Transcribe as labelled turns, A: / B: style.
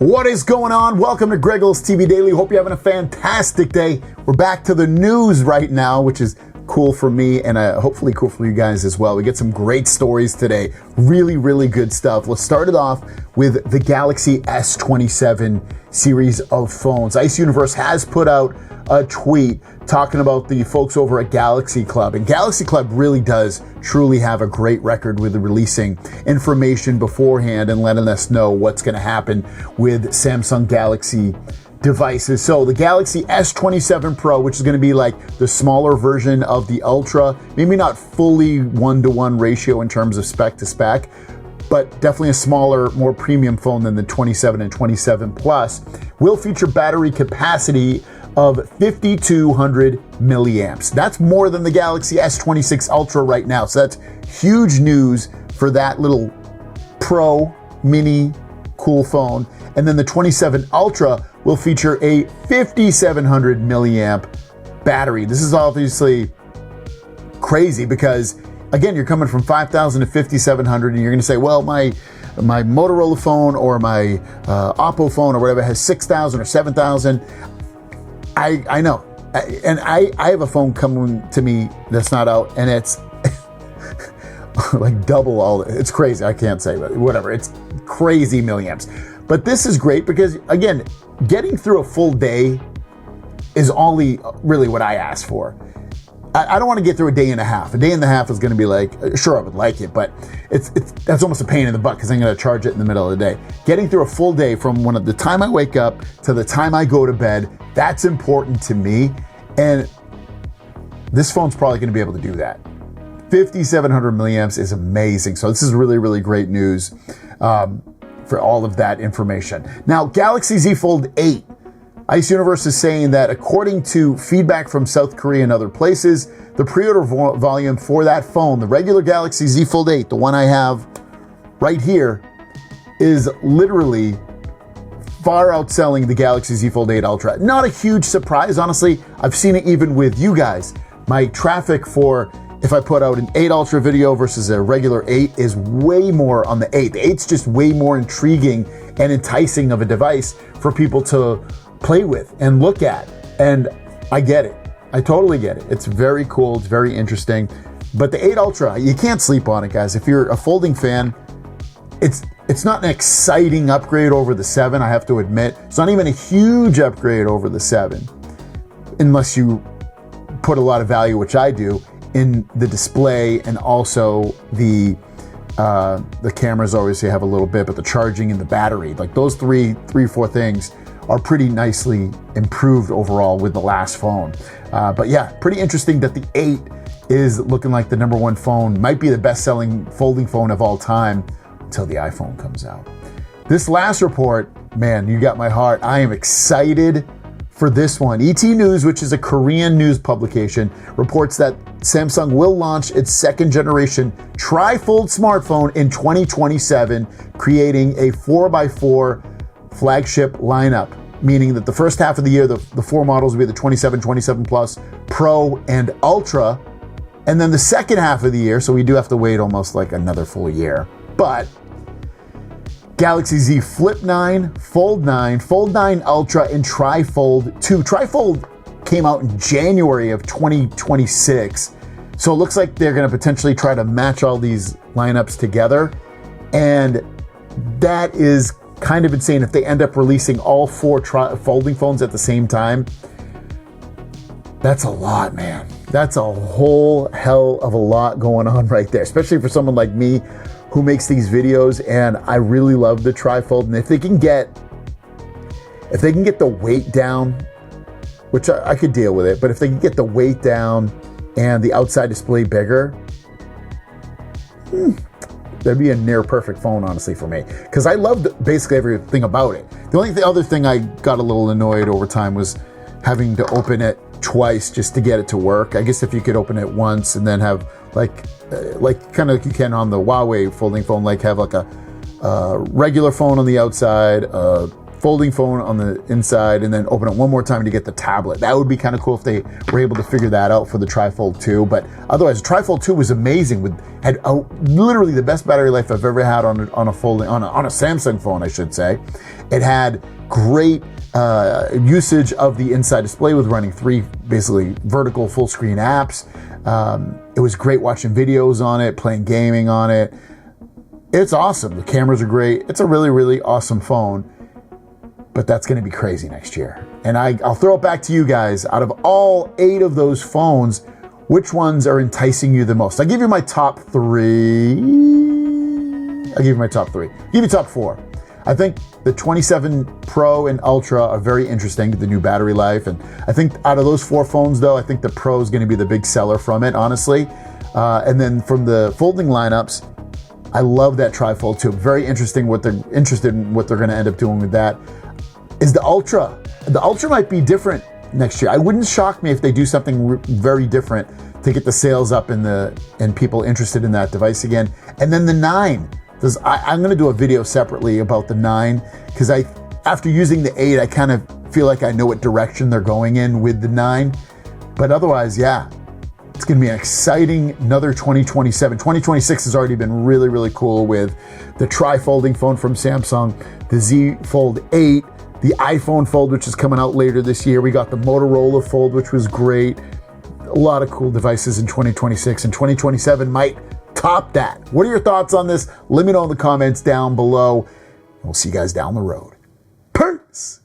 A: What is going on? Welcome to Greggles TV Daily. Hope you're having a fantastic day. We're back to the news right now, which is cool for me and hopefully cool for you guys as well. We get some great stories today. Really good stuff. Let's start it off with the Galaxy S27 series of phones. Ice Universe has put out a tweet talking about the folks over at Galaxy Club. And Galaxy Club really does truly have a great record with releasing information beforehand and letting us know what's going to happen with Samsung Galaxy devices. So the Galaxy S27 Pro, which is going to be like the smaller version of the Ultra, maybe not fully 1-to-1 ratio in terms of spec to spec, but definitely a smaller, more premium phone than the 27 and 27 Plus, will feature battery capacity of 5,200 milliamps. That's more than the Galaxy S26 Ultra right now. So that's huge news for that little Pro mini cool phone. And then the 27 Ultra will feature a 5,700 milliamp battery. This is obviously crazy because, again, you're coming from 5,000 to 5,700 and you're gonna say, well, my Motorola phone or my Oppo phone or whatever has 6,000 or 7,000. I know, and I have a phone coming to me that's not out, and it's like double all. It's crazy. I can't say, but whatever. It's crazy milliamps. But this is great because, again, getting through a full day is only really what I ask for. I don't want to get through a day and a half. A day and a half is going to be like, sure, I would like it, but that's almost a pain in the butt because I'm going to charge it in the middle of the day. Getting through a full day from the time I wake up to the time I go to bed, that's important to me. And this phone's probably going to be able to do that. 5,700 milliamps is amazing. So this is really great news for all of that information. Now, Galaxy Z Fold 8. Ice Universe is saying that according to feedback from South Korea and other places, the pre-order volume for that phone, the regular Galaxy Z Fold 8, the one I have right here, is literally far outselling the Galaxy Z Fold 8 Ultra. Not a huge surprise, honestly. I've seen it even with you guys. My traffic for if I put out an 8 Ultra video versus a regular 8 is way more on the 8. The 8's just way more intriguing and enticing of a device for people to play with and look at. And I get it. I totally get it. It's very cool. It's very interesting. But the 8 Ultra, you can't sleep on it, guys. If you're a folding fan, it's not an exciting upgrade over the 7, I have to admit. It's not even a huge upgrade over the 7, unless you put a lot of value, which I do, in the display and also the cameras obviously have a little bit, but the charging and the battery, like those three, four things are pretty nicely improved overall with the last phone. But yeah, pretty interesting that the 8 is looking like the #1 phone, might be the best-selling folding phone of all time until the iPhone comes out. This last report, man, you got my heart. I am excited for this one. ET News, which is a Korean news publication, reports that Samsung will launch its second-generation TriFold smartphone in 2027, creating a 4x4 flagship lineup, meaning that the first half of the year, the 4 models will be the 27, 27 Plus, Pro, and Ultra. And then the second half of the year, so we do have to wait almost like another full year, but Galaxy Z Flip 9, Fold 9, Fold 9 Ultra, and TriFold 2. TriFold came out in January of 2026, so it looks like they're going to potentially try to match all these lineups together, and that is kind of insane if they end up releasing all 4 folding phones at the same time. That's a lot, man. That's a whole hell of a lot going on right there, especially for someone like me who makes these videos, and I really love the TriFold. And if they can get the weight down, which I could deal with it, but if they can get the weight down and the outside display bigger, that'd be a near perfect phone, honestly, for me, because I loved basically everything about it. The only other thing I got a little annoyed over time was having to open it twice just to get it to work. I guess if you could open it once and then have like kind of like you can on the Huawei folding phone, like have like a regular phone on the outside, folding phone on the inside and then open it one more time to get the tablet. That would be kind of cool if they were able to figure that out for the TriFold 2. But otherwise, TriFold 2 was amazing. Had literally the best battery life I've ever had on a Samsung phone, I should say. It had great usage of the inside display with running 3 basically vertical full screen apps. It was great watching videos on it, playing gaming on it. It's awesome. The cameras are great. It's a really, really awesome phone. But that's going to be crazy next year. And I'll throw it back to you guys. Out of all 8 of those phones, which ones are enticing you the most? I'll give you my top 3. I'll give you my top 3. I'll give you top 4. I think the 27 Pro and Ultra are very interesting, the new battery life. And I think out of those 4 phones, though, I think the Pro is going to be the big seller from it, honestly. And then from the folding lineups, I love that TriFold 2. Very interested in what they're going to end up doing with that. Is the Ultra. The Ultra might be different next year. It wouldn't shock me if they do something very different to get the sales up and people interested in that device again. And then the 9. I'm going to do a video separately about the 9 because after using the 8, I kind of feel like I know what direction they're going in with the 9. But otherwise, yeah, it's going to be an exciting another 2027. 2026 has already been really, really cool with the tri-folding phone from Samsung, the Z Fold 8, the iPhone Fold, which is coming out later this year. We got the Motorola Fold, which was great. A lot of cool devices in 2026, and 2027 might top that. What are your thoughts on this? Let me know in the comments down below. We'll see you guys down the road. Peace!